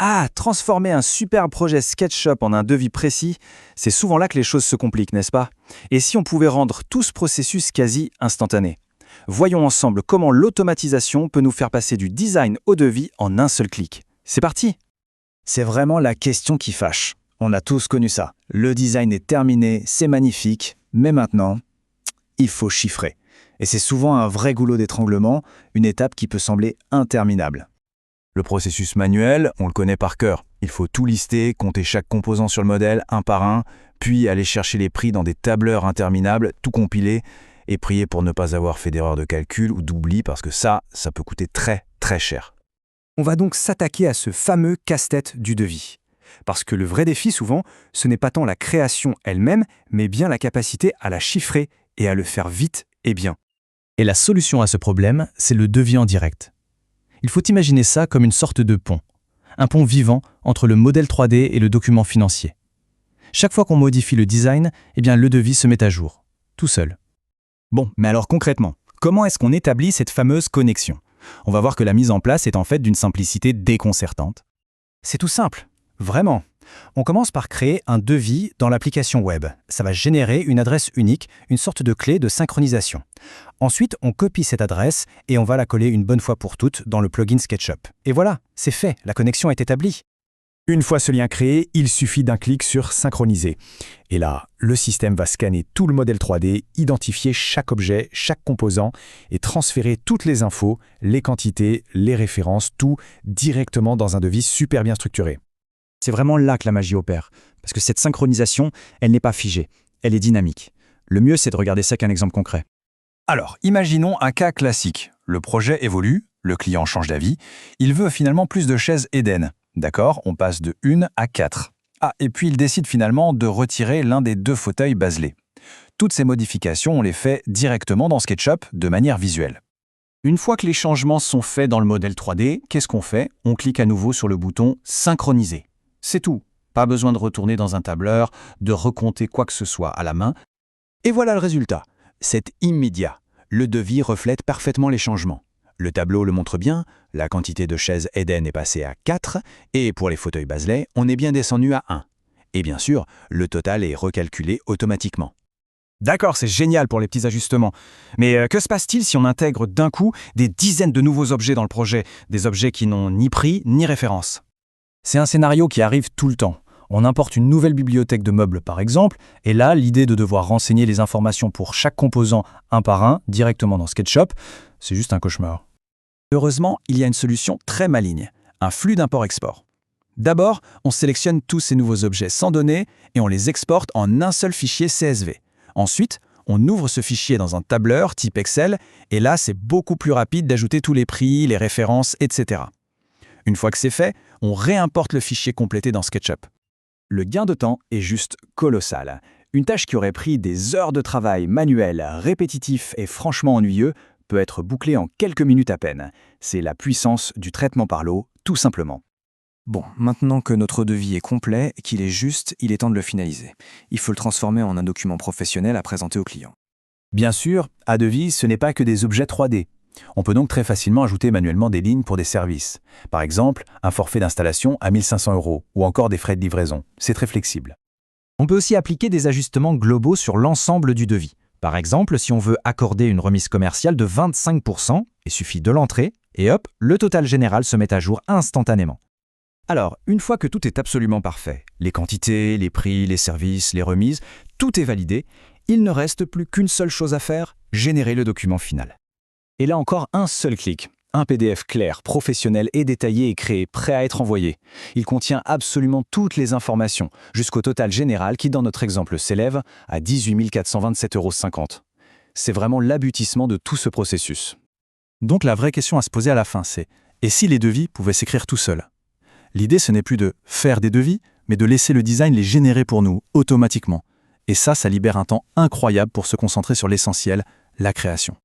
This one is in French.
Ah, transformer un superbe projet SketchUp en un devis précis, c'est souvent là que les choses se compliquent, n'est-ce pas? Et si on pouvait rendre tout ce processus quasi instantané? Voyons ensemble comment l'automatisation peut nous faire passer du design au devis en un seul clic. C'est parti! C'est vraiment la question qui fâche. On a tous connu ça. Le design est terminé, c'est magnifique, mais maintenant, il faut chiffrer. Et c'est souvent un vrai goulot d'étranglement, une étape qui peut sembler interminable. Le processus manuel, on le connaît par cœur. Il faut tout lister, compter chaque composant sur le modèle, un par un, puis aller chercher les prix dans des tableurs interminables, tout compiler, et prier pour ne pas avoir fait d'erreur de calcul ou d'oubli, parce que ça peut coûter très, très cher. On va donc s'attaquer à ce fameux casse-tête du devis. Parce que le vrai défi, souvent, ce n'est pas tant la création elle-même, mais bien la capacité à la chiffrer et à le faire vite et bien. Et la solution à ce problème, c'est le devis en direct. Il faut imaginer ça comme une sorte de pont. Un pont vivant entre le modèle 3D et le document financier. Chaque fois qu'on modifie le design, le devis se met à jour, tout seul. Bon, mais alors concrètement, comment est-ce qu'on établit cette fameuse connexion? On va voir que la mise en place est en fait d'une simplicité déconcertante. C'est tout simple, vraiment. On commence par créer un devis dans l'application web. Ça va générer une adresse unique, une sorte de clé de synchronisation. Ensuite, on copie cette adresse et on va la coller une bonne fois pour toutes dans le plugin SketchUp. Et voilà, c'est fait, la connexion est établie. Une fois ce lien créé, il suffit d'un clic sur Synchroniser. Et là, le système va scanner tout le modèle 3D, identifier chaque objet, chaque composant et transférer toutes les infos, les quantités, les références, tout directement dans un devis super bien structuré. C'est vraiment là que la magie opère, parce que cette synchronisation, elle n'est pas figée, elle est dynamique. Le mieux, c'est de regarder ça qu'un exemple concret. Alors, imaginons un cas classique. Le projet évolue, le client change d'avis, il veut finalement plus de chaises Eden. D'accord, on passe de 1 à 4. Ah, et puis il décide finalement de retirer l'un des 2 fauteuils baselés. Toutes ces modifications, on les fait directement dans SketchUp de manière visuelle. Une fois que les changements sont faits dans le modèle 3D, qu'est-ce qu'on fait? On clique à nouveau sur le bouton « Synchroniser ». C'est tout. Pas besoin de retourner dans un tableur, de recompter quoi que ce soit à la main. Et voilà le résultat. C'est immédiat. Le devis reflète parfaitement les changements. Le tableau le montre bien, la quantité de chaises Eden est passée à 4, et pour les fauteuils baselés, on est bien descendu à 1. Et bien sûr, le total est recalculé automatiquement. D'accord, c'est génial pour les petits ajustements. Mais que se passe-t-il si on intègre d'un coup des dizaines de nouveaux objets dans le projet, des objets qui n'ont ni prix ni référence? C'est un scénario qui arrive tout le temps. On importe une nouvelle bibliothèque de meubles par exemple, et là, l'idée de devoir renseigner les informations pour chaque composant un par un, directement dans SketchUp, c'est juste un cauchemar. Heureusement, il y a une solution très maligne, un flux d'import-export. D'abord, on sélectionne tous ces nouveaux objets sans données et on les exporte en un seul fichier CSV. Ensuite, on ouvre ce fichier dans un tableur type Excel et là, c'est beaucoup plus rapide d'ajouter tous les prix, les références, etc. Une fois que c'est fait, on réimporte le fichier complété dans SketchUp. Le gain de temps est juste colossal. Une tâche qui aurait pris des heures de travail manuel, répétitif et franchement ennuyeux peut être bouclée en quelques minutes à peine. C'est la puissance du traitement par l'eau, tout simplement. Bon, maintenant que notre devis est complet, qu'il est juste, il est temps de le finaliser. Il faut le transformer en un document professionnel à présenter au client. Bien sûr, à devis, ce n'est pas que des objets 3D. On peut donc très facilement ajouter manuellement des lignes pour des services. Par exemple, un forfait d'installation à 1 500 € ou encore des frais de livraison. C'est très flexible. On peut aussi appliquer des ajustements globaux sur l'ensemble du devis. Par exemple, si on veut accorder une remise commerciale de 25%, il suffit de l'entrer et hop, le total général se met à jour instantanément. Alors, une fois que tout est absolument parfait, les quantités, les prix, les services, les remises, tout est validé, il ne reste plus qu'une seule chose à faire, générer le document final. Et là encore, un seul clic. Un PDF clair, professionnel et détaillé est créé, prêt à être envoyé. Il contient absolument toutes les informations, jusqu'au total général qui, dans notre exemple, s'élève à 18 427,50 €. C'est vraiment l'aboutissement de tout ce processus. Donc la vraie question à se poser à la fin, c'est « Et si les devis pouvaient s'écrire tout seuls ?» L'idée, ce n'est plus de faire des devis, mais de laisser le design les générer pour nous, automatiquement. Et ça libère un temps incroyable pour se concentrer sur l'essentiel, la création.